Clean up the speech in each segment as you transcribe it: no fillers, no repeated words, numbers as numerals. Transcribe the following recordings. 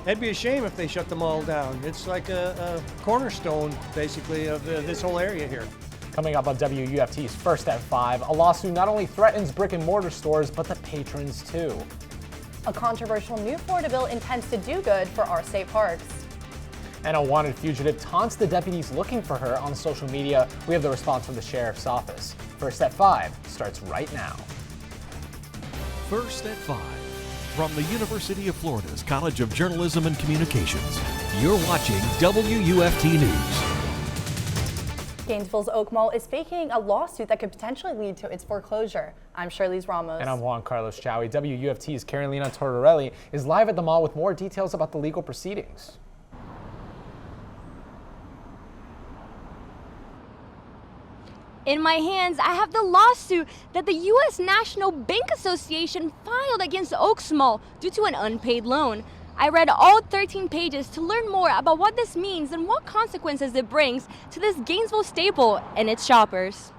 It'd be a shame if they shut them all down. It's like a cornerstone, basically, of this whole area here. Coming up on WUFT's First at 5, a lawsuit not only threatens brick and mortar stores, but the patrons too. A controversial new Florida bill intends to do good for our state parks. And a wanted fugitive taunts the deputies looking for her on social media. We have the response from the sheriff's office. First at 5 starts right now. First at 5. From the University of Florida's College of Journalism and Communications, you're watching WUFT News. Gainesville's Oak Mall is faking a lawsuit that could potentially lead to its foreclosure. I'm Charlize Ramos. And I'm Juan Chaoui. WUFT's Carolina Tortorelli is live at the mall with more details about the legal proceedings. In my hands, I have the lawsuit that the U.S. National Bank Association filed against Oaks Mall due to an unpaid loan. I read all 13 pages to learn more about what this means and what consequences it brings to this Gainesville staple and its shoppers.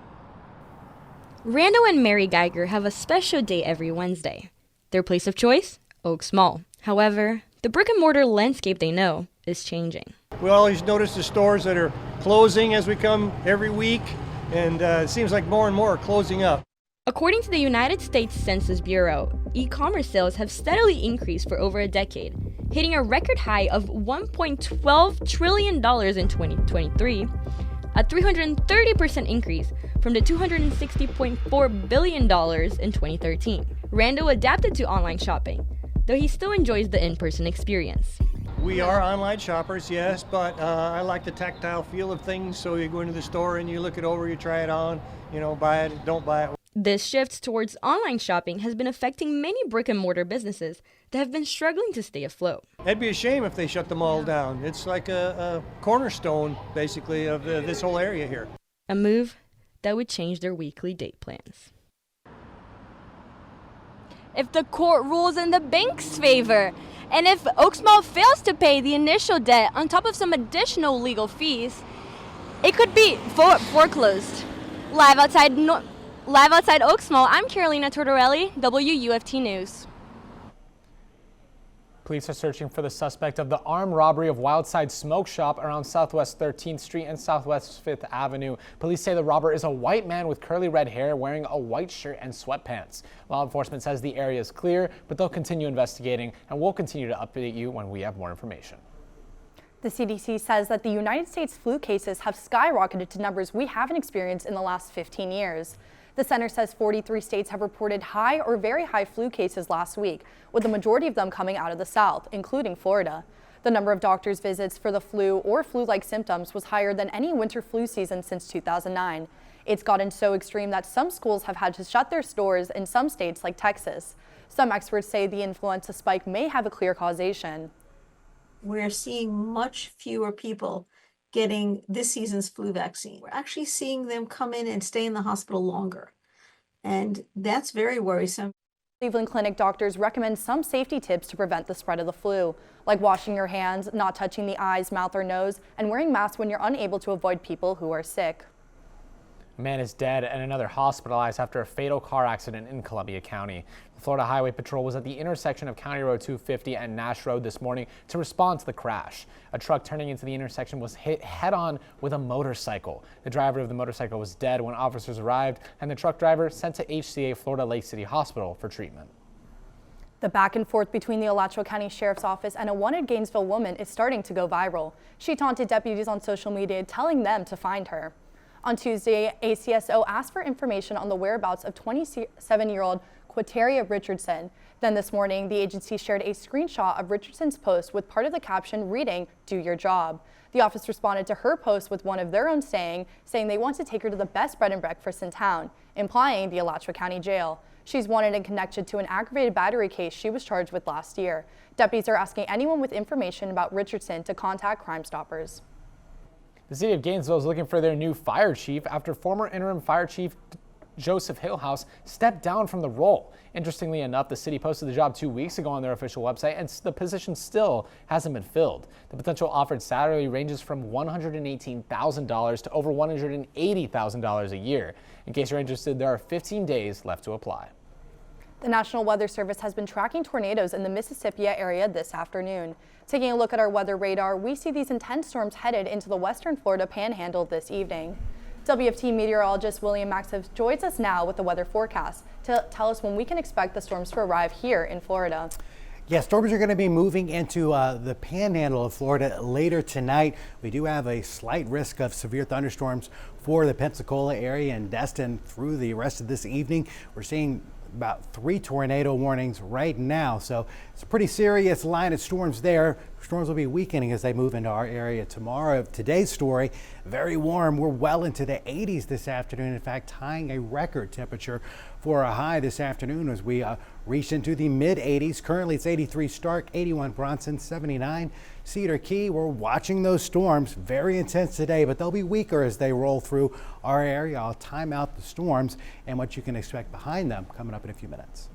Rando and Mary Geiger have a special day every Wednesday. Their place of choice? Oaks Mall. However, the brick-and-mortar landscape they know is changing. We always notice the stores that are closing as we come every week, and it seems like more and more are closing up. According to the United States Census Bureau, e-commerce sales have steadily increased for over a decade, hitting a record high of $1.12 trillion in 2023, a 330% increase from the $260.4 billion in 2013. Rando adapted to online shopping, though he still enjoys the in-person experience. We are online shoppers, yes, but I like the tactile feel of things, so you go into the store and you look it over, you try it on, buy it, don't buy it. This shift towards online shopping has been affecting many brick-and-mortar businesses that have been struggling to stay afloat. It'd be a shame if they shut them all down. It's like a cornerstone, basically, of this whole area here. A move that would change their weekly date plans. If the court rules in the bank's favor, and if Oaks Mall fails to pay the initial debt on top of some additional legal fees, it could be foreclosed. Live outside Oaks Mall, I'm Carolina Tortorelli, WUFT News. Police are searching for the suspect of the armed robbery of Wildside Smoke Shop around Southwest 13th Street and Southwest 5th Avenue. Police say the robber is a white man with curly red hair wearing a white shirt and sweatpants. Law enforcement says the area is clear, but they'll continue investigating, and we'll continue to update you when we have more information. The CDC says that the United States flu cases have skyrocketed to numbers we haven't experienced in the last 15 years. The center says 43 states have reported high or very high flu cases last week, with the majority of them coming out of the South, including Florida. The number of doctor's visits for the flu or flu-like symptoms was higher than any winter flu season since 2009. It's gotten so extreme that some schools have had to shut their doors in some states like Texas. Some experts say the influenza spike may have a clear causation. We're seeing much fewer people getting this season's flu vaccine. We're actually seeing them come in and stay in the hospital longer. And that's very worrisome. Cleveland Clinic doctors recommend some safety tips to prevent the spread of the flu, like washing your hands, not touching the eyes, mouth, or nose, and wearing masks when you're unable to avoid people who are sick. A man is dead and another hospitalized after a fatal car accident in Columbia County. The Florida Highway Patrol was at the intersection of County Road 250 and Nash Road this morning to respond to the crash. A truck turning into the intersection was hit head-on with a motorcycle. The driver of the motorcycle was dead when officers arrived, and the truck driver sent to HCA Florida Lake City Hospital for treatment. The back and forth between the Alachua County Sheriff's Office and a wanted Gainesville woman is starting to go viral. She taunted deputies on social media, telling them to find her. On Tuesday, ACSO asked for information on the whereabouts of 27-year-old Quateria Richardson. Then this morning, the agency shared a screenshot of Richardson's post with part of the caption reading, "Do your job." The office responded to her post with one of their own saying they want to take her to the best bread and breakfast in town, implying the Alachua County Jail. She's wanted in connection to an aggravated battery case she was charged with last year. Deputies are asking anyone with information about Richardson to contact Crime Stoppers. The city of Gainesville is looking for their new fire chief after former interim fire chief Joseph Hillhouse stepped down from the role. Interestingly enough, the city posted the job 2 weeks ago on their official website, and the position still hasn't been filled. The potential offered salary ranges from $118,000 to over $180,000 a year. In case you're interested, there are 15 days left to apply. The National Weather Service has been tracking tornadoes in the Mississippi area this afternoon. Taking a look at our weather radar, we see these intense storms headed into the western Florida panhandle this evening. WFT meteorologist Maxham joins us now with the weather forecast to tell us when we can expect the storms to arrive here in Florida. Yeah, storms are going to be moving into the panhandle of Florida later tonight. We do have a slight risk of severe thunderstorms for the Pensacola area and Destin through the rest of this evening. We're seeing about 3 tornado warnings right now, so it's a pretty serious line of storms there. Storms will be weakening as they move into our area tomorrow. Today's story, very warm. We're well into the 80s this afternoon. In fact, tying a record temperature for a high this afternoon as we reached into the mid 80s. Currently it's 83 Stark, 81 Bronson, 79 Cedar Key. We're watching those storms, very intense today, but they'll be weaker as they roll through our area. I'll time out the storms and what you can expect behind them coming up in a few minutes.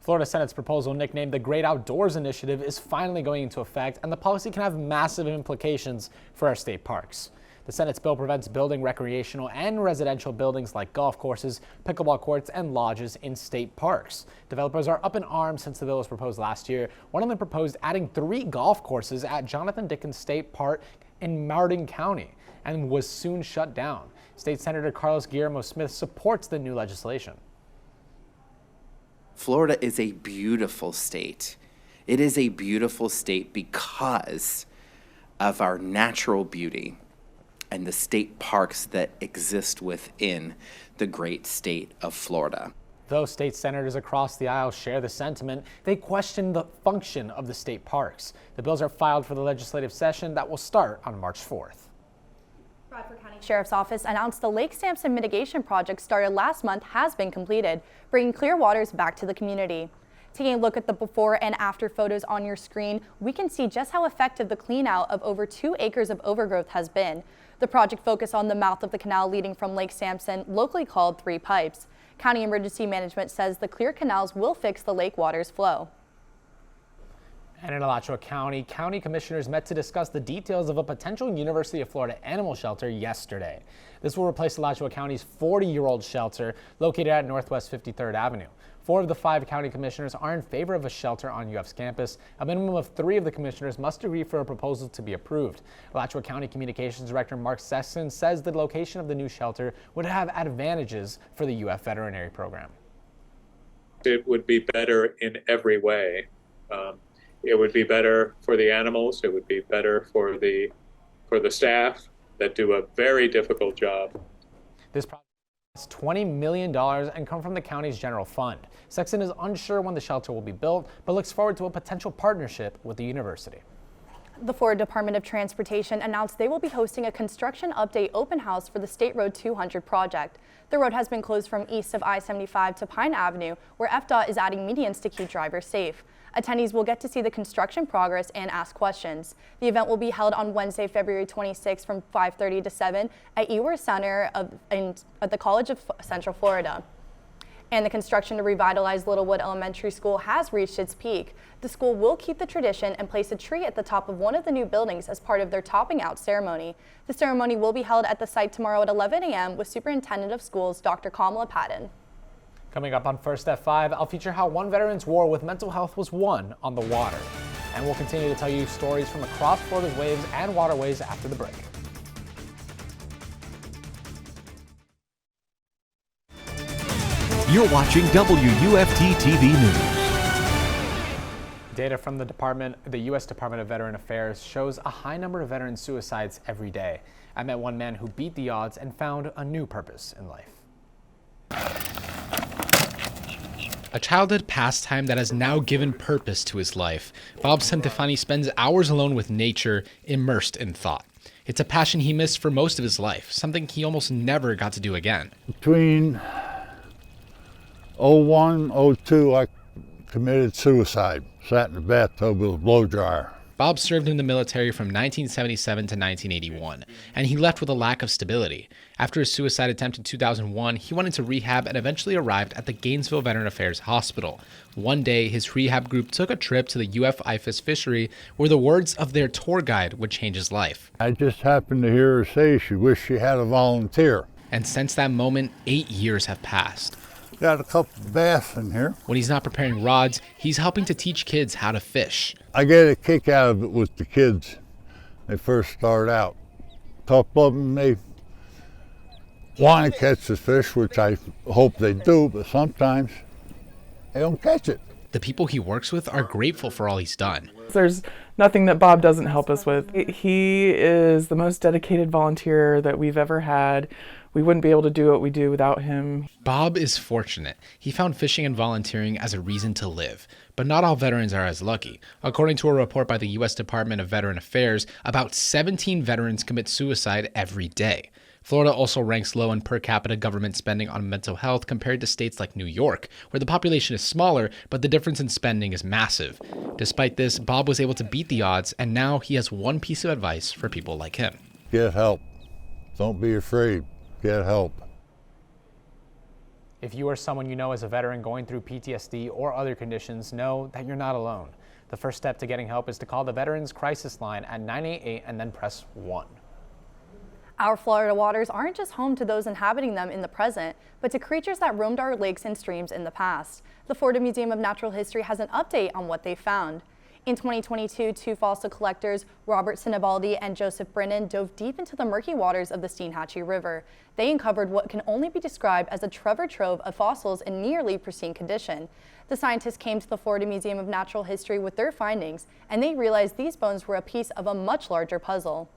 Florida Senate's proposal, nicknamed the Great Outdoors Initiative, is finally going into effect, and the policy can have massive implications for our state parks. The Senate's bill prevents building recreational and residential buildings like golf courses, pickleball courts, and lodges in state parks. Developers are up in arms since the bill was proposed last year. One of them proposed adding 3 golf courses at Jonathan Dickens State Park in Martin County and was soon shut down. State Senator Carlos Guillermo Smith supports the new legislation. Florida is a beautiful state. It is a beautiful state because of our natural beauty and the state parks that exist within the great state of Florida. Though state senators across the aisle share the sentiment, they question the function of the state parks. The bills are filed for the legislative session that will start on March 4th. Bradford County Sheriff's Office announced the Lake Sampson mitigation project started last month has been completed, bringing clear waters back to the community. Taking a look at the before and after photos on your screen, we can see just how effective the clean out of over 2 acres of overgrowth has been. The project focused on the mouth of the canal leading from Lake Sampson, locally called 3 Pipes. County Emergency Management says the clear canals will fix the lake water's flow. And in Alachua County, county commissioners met to discuss the details of a potential University of Florida animal shelter yesterday. This will replace Alachua County's 40-year-old shelter located at Northwest 53rd Avenue. 4 of the 5 county commissioners are in favor of a shelter on UF's campus. A minimum of 3 of the commissioners must agree for a proposal to be approved. Alachua County Communications Director Mark Sexton says the location of the new shelter would have advantages for the UF veterinary program. It would be better in every way. It would be better for the animals. It would be better for the staff that do a very difficult job. This project is $20 million and come from the county's general fund. Sexton is unsure when the shelter will be built, but looks forward to a potential partnership with the university. The Florida Department of Transportation announced they will be hosting a construction update open house for the State Road 200 project. The road has been closed from east of I-75 to Pine Avenue, where FDOT is adding medians to keep drivers safe. Attendees will get to see the construction progress and ask questions. The event will be held on Wednesday, February 26 from 5:30 to 7 at Ewers Center at the College of Central Florida. And the construction to revitalize Littlewood Elementary School has reached its peak. The school will keep the tradition and place a tree at the top of one of the new buildings as part of their topping out ceremony. The ceremony will be held at the site tomorrow at 11 a.m. with Superintendent of Schools Dr. Kamala Patton. Coming up on First at 5, I'll feature how one veteran's war with mental health was won on the water. And we'll continue to tell you stories from across Florida's waves and waterways after the break. You're watching WUFT-TV News. Data from the U.S. Department of Veteran Affairs shows a high number of veteran suicides every day. I met one man who beat the odds and found a new purpose in life. A childhood pastime that has now given purpose to his life. Bob Centefani spends hours alone with nature, immersed in thought. It's a passion he missed for most of his life, something he almost never got to do again. Between 01, 02, I committed suicide. Sat in the bathtub with a blow dryer. Bob served in the military from 1977 to 1981, and he left with a lack of stability. After his suicide attempt in 2001, he went into rehab and eventually arrived at the Gainesville Veteran Affairs Hospital. One day, his rehab group took a trip to the UF-IFAS fishery, where the words of their tour guide would change his life. I just happened to hear her say she wished she had a volunteer. And since that moment, 8 years have passed. Got a couple of bass in here. When he's not preparing rods, he's helping to teach kids how to fish. I get a kick out of it with the kids. They first start out. A couple of them, they want to catch the fish, which I hope they do, but sometimes they don't catch it. The people he works with are grateful for all he's done. There's nothing that Bob doesn't help us with. He is the most dedicated volunteer that we've ever had. We wouldn't be able to do what we do without him. Bob is fortunate. He found fishing and volunteering as a reason to live. But not all veterans are as lucky. According to a report by the U.S. Department of Veteran Affairs, about 17 veterans commit suicide every day. Florida also ranks low in per capita government spending on mental health compared to states like New York, where the population is smaller, but the difference in spending is massive. Despite this, Bob was able to beat the odds, and now he has one piece of advice for people like him. Get help. Don't be afraid. Get help. If you or someone you know is a veteran going through PTSD or other conditions, know that you're not alone. The first step to getting help is to call the Veterans Crisis Line at 988 and then press 1. Our Florida waters aren't just home to those inhabiting them in the present, but to creatures that roamed our lakes and streams in the past. The Florida Museum of Natural History has an update on what they found. In 2022, two fossil collectors, Robert Sinibaldi and Joseph Brennan, dove deep into the murky waters of the Steinhatchee River. They uncovered what can only be described as a treasure trove of fossils in nearly pristine condition. The scientists came to the Florida Museum of Natural History with their findings, and they realized these bones were a piece of a much larger puzzle.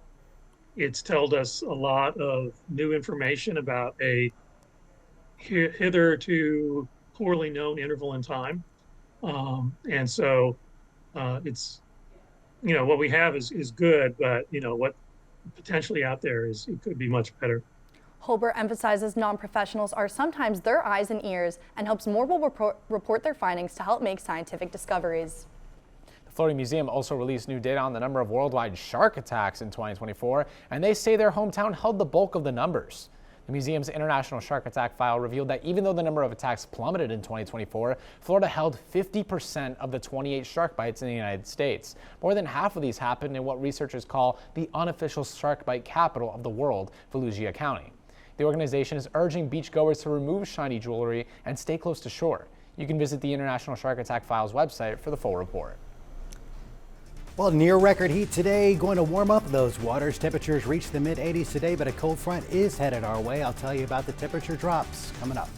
It's told us a lot of new information about a hitherto poorly known interval in time. And so it's, what we have is good, but, what potentially out there it could be much better. Holbert emphasizes non-professionals are sometimes their eyes and ears and hopes more will report their findings to help make scientific discoveries. Florida Museum also released new data on the number of worldwide shark attacks in 2024, and they say their hometown held the bulk of the numbers. The museum's international shark attack file revealed that even though the number of attacks plummeted in 2024, Florida held 50% of the 28 shark bites in the United States. More than half of these happened in what researchers call the unofficial shark bite capital of the world, Volusia County. The organization is urging beachgoers to remove shiny jewelry and stay close to shore. You can visit the International Shark Attack File's website for the full report. Well, near record heat today, going to warm up those waters. Temperatures reach the mid-80s today, but a cold front is headed our way. I'll tell you about the temperature drops coming up.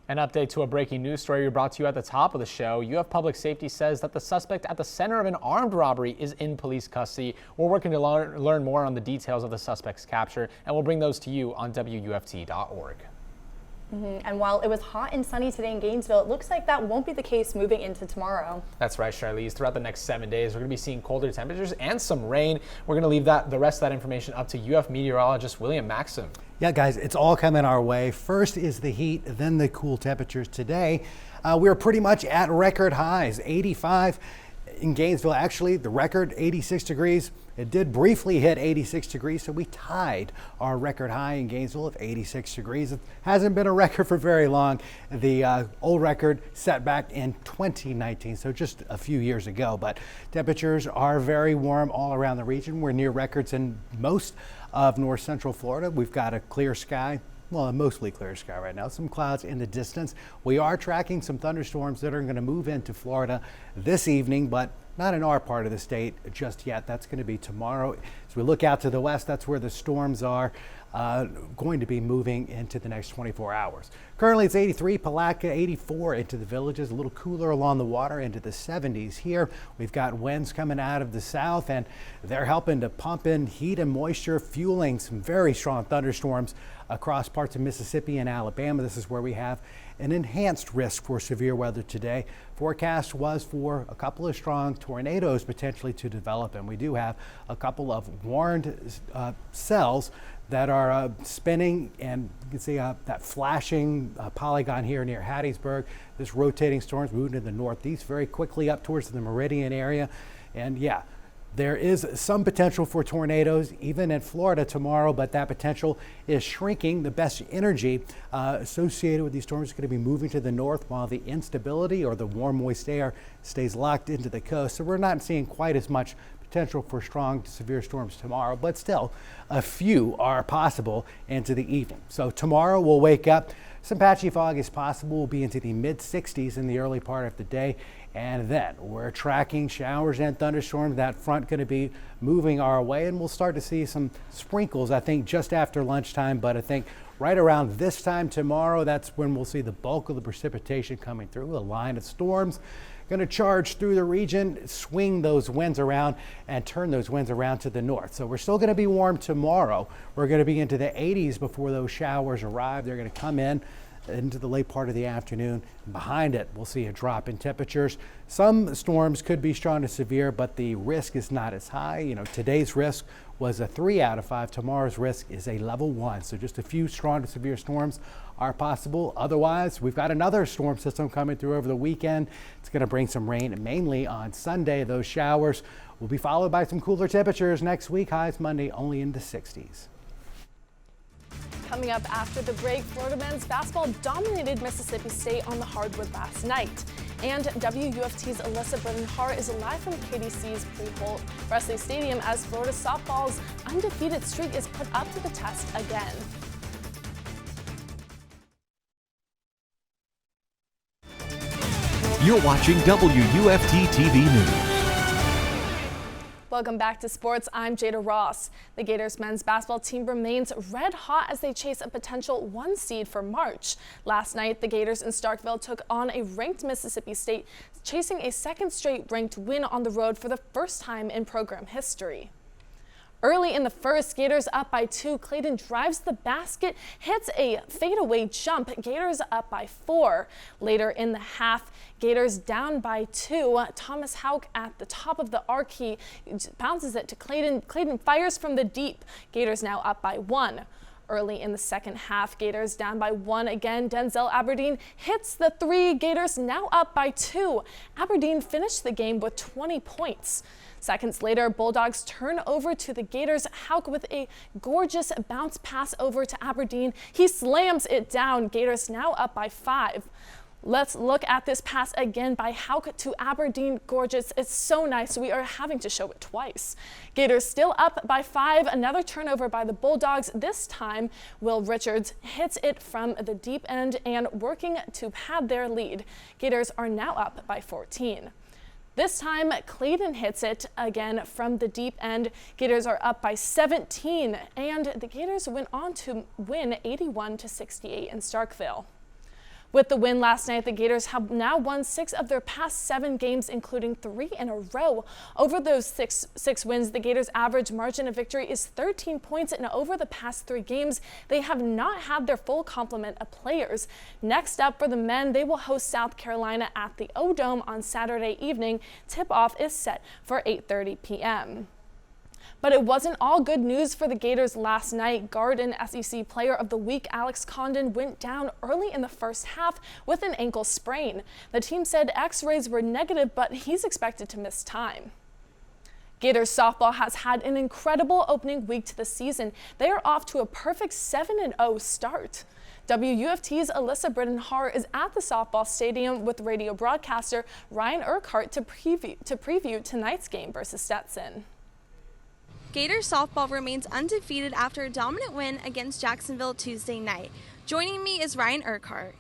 An update to a breaking news story we brought to you at the top of the show. UF Public Safety says that the suspect at the center of an armed robbery is in police custody. We're working to learn more on the details of the suspect's capture, and we'll bring those to you on WUFT.org. And while it was hot and sunny today in Gainesville, it looks like that won't be the case moving into tomorrow. That's right, Charlize. Throughout the next 7 days, we're going to be seeing colder temperatures and some rain. We're going to leave the rest of that information up to UF meteorologist William Maxham. Yeah, guys, it's all coming our way. First is the heat, then the cool temperatures today. We're pretty much at record highs, 85 in Gainesville. Actually, the record 86 degrees. It did briefly hit 86 degrees, so we tied our record high in Gainesville of 86 degrees. It hasn't been a record for very long. The old record set back in 2019, so just a few years ago. But temperatures are very warm all around the region. We're near records in most of north central Florida. We've got a clear sky. Well, a mostly clear sky right now. Some clouds in the distance. We are tracking some thunderstorms that are going to move into Florida this evening, but not in our part of the state just yet. That's going to be tomorrow. As we look out to the west, that's where the storms are going to be moving into the next 24 hours. Currently it's 83, Palatka 84 into the villages, a little cooler along the water into the 70s here. We've got winds coming out of the south, and they're helping to pump in heat and moisture, fueling some very strong thunderstorms across parts of Mississippi and Alabama. This is where we have an enhanced risk for severe weather today. Forecast was for a couple of strong tornadoes potentially to develop, and we do have a couple of warned cells that are spinning, and you can see that flashing polygon here near Hattiesburg. This rotating storm is moving to the northeast very quickly up towards the Meridian area, and yeah, there is some potential for tornadoes even in Florida tomorrow, but that potential is shrinking. The best energy associated with these storms is going to be moving to the north, while the instability or the warm, moist air stays locked into the coast. So we're not seeing quite as much potential for strong to severe storms tomorrow, but still a few are possible into the evening. So tomorrow we'll wake up. Some patchy fog is possible. We'll be into the mid-60s in the early part of the day. And then we're tracking showers and thunderstorms. That front going to be moving our way, and we'll start to see some sprinkles, I think, just after lunchtime. But I think right around this time tomorrow, that's when we'll see the bulk of the precipitation coming through. A line of storms going to charge through the region, swing those winds around and turn those winds around to the north. So we're still going to be warm tomorrow. We're going to be into the 80s before those showers arrive. They're going to come in into the late part of the afternoon. Behind it, we'll see a drop in temperatures. Some storms could be strong to severe, but the risk is not as high. You know, today's risk was a 3 out of 5. Tomorrow's risk is a level 1. So just a few strong to severe storms are possible. Otherwise, we've got another storm system coming through over the weekend. It's going to bring some rain mainly on Sunday. Those showers will be followed by some cooler temperatures next week. Highs Monday only in the 60s. Coming up after the break, Florida men's basketball dominated Mississippi State on the hardwood last night. And WUFT's Alyssa Britton-Harr is live from KDC's pre-Holt Wesley Stadium as Florida softball's undefeated streak is put up to the test again. You're watching WUFT-TV News. Welcome back to sports. I'm Jada Ross. The Gators men's basketball team remains red hot as they chase a potential 1 seed for March. Last night, the Gators in Starkville took on a ranked Mississippi State, chasing a second straight ranked win on the road for the first time in program history. Early in the first, Gators up by 2. Clayton drives the basket, hits a fadeaway jump. Gators up by 4. Later in the half, Gators down by 2. Thomas Hauk at the top of the arc. He bounces it to Clayton. Clayton fires from the deep. Gators now up by 1. Early in the second half, Gators down by 1 again. Denzel Aberdeen hits the 3. Gators now up by 2. Aberdeen finished the game with 20 points. Seconds later, Bulldogs turn over to the Gators. Hauk with a gorgeous bounce pass over to Aberdeen. He slams it down. Gators now up by 5. Let's look at this pass again by Hauk to Aberdeen. Gorgeous. It's so nice. We are having to show it twice. Gators still up by 5. Another turnover by the Bulldogs. This time, Will Richards hits it from the deep end and working to pad their lead. Gators are now up by 14. This time, Clayton hits it again from the deep end. Gators are up by 17, and the Gators went on to win 81-68 in Starkville. With the win last night, the Gators have now won 6 of their past 7 games, including 3 in a row. Over those six wins, the Gators' average margin of victory is 13 points, and over the past 3 games, they have not had their full complement of players. Next up for the men, they will host South Carolina at the O-Dome on Saturday evening. Tip-off is set for 8:30 p.m. But it wasn't all good news for the Gators last night. Guard and SEC Player of the Week Alex Condon went down early in the first half with an ankle sprain. The team said X-rays were negative, but he's expected to miss time. Gators softball has had an incredible opening week to the season. They are off to a perfect 7-0 start. WUFT's Alyssa Britton-Harr is at the softball stadium with radio broadcaster Ryan Urquhart to preview tonight's game versus Stetson. Gators softball remains undefeated after a dominant win against Jacksonville Tuesday night. Joining me is Ryan Urquhart.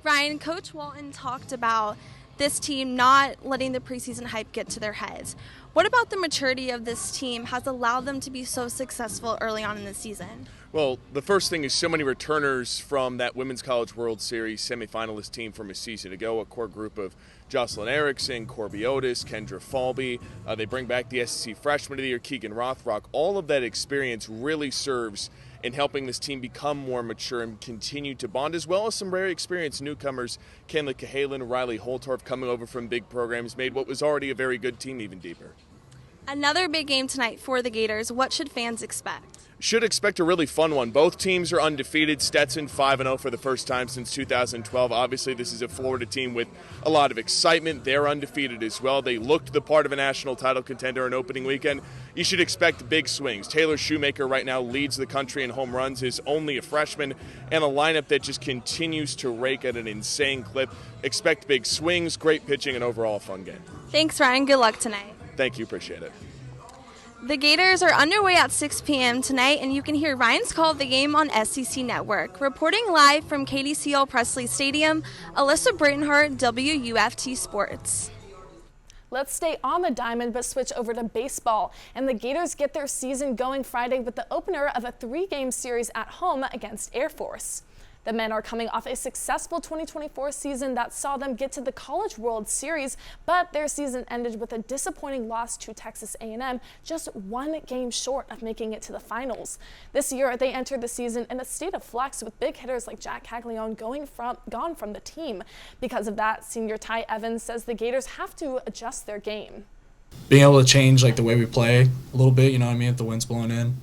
Ryan, Coach Walton talked about this team not letting the preseason hype get to their heads. What about the maturity of this team has allowed them to be so successful early on in the season? Well, the first thing is so many returners from that Women's College World Series semifinalist team from a season ago, a core group of Jocelyn Erickson, Corby Otis, Kendra Falby. They bring back the SEC Freshman of the Year, Keegan Rothrock. All of that experience really serves in helping this team become more mature and continue to bond, as well as some very experienced newcomers, Kenley Cahalan, Riley Holtorf, coming over from big programs, made what was already a very good team even deeper. Another big game tonight for the Gators. What should fans expect? Should expect a really fun one. Both teams are undefeated. Stetson 5-0 for the first time since 2012. Obviously, this is a Florida team with a lot of excitement. They're undefeated as well. They looked the part of a national title contender on opening weekend. You should expect big swings. Taylor Shoemaker right now leads the country in home runs, is only a freshman, and a lineup that just continues to rake at an insane clip. Expect big swings, great pitching, and overall a fun game. Thanks, Ryan. Good luck tonight. Thank you, appreciate it. The Gators are underway at 6 p.m. tonight, and you can hear Ryan's call of the game on SEC Network. Reporting live from KDCL Presley Stadium, Alyssa Britton-Harr, WUFT Sports. Let's stay on the diamond but switch over to baseball. And the Gators get their season going Friday with the opener of a 3-game series at home against Air Force. The men are coming off a successful 2024 season that saw them get to the College World Series, but their season ended with a disappointing loss to Texas A&M, just 1 game short of making it to the finals. This year, they entered the season in a state of flux with big hitters like Jack Caglione gone from the team. Because of that, senior Ty Evans says the Gators have to adjust their game. Being able to change like the way we play a little bit, you know what I mean, if the wind's blowing in.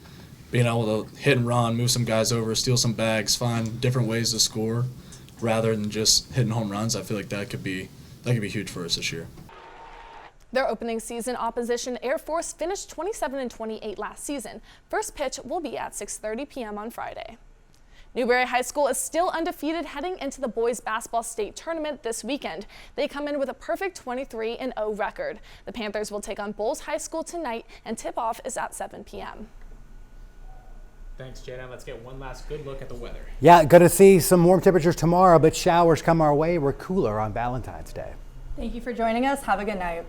Being able to hit and run, move some guys over, steal some bags, find different ways to score rather than just hitting home runs. I feel like that could be huge for us this year. Their opening season opposition, Air Force, finished 27-28 last season. First pitch will be at 6:30 p.m. on Friday. Newberry High School is still undefeated heading into the boys basketball state tournament this weekend. They come in with a perfect 23-0 record. The Panthers will take on Bowles High School tonight, and tip-off is at 7 p.m. Thanks, Jada. Let's get one last good look at the weather. Yeah, going to see some warm temperatures tomorrow, but showers come our way. We're cooler on Valentine's Day. Thank you for joining us. Have a good night.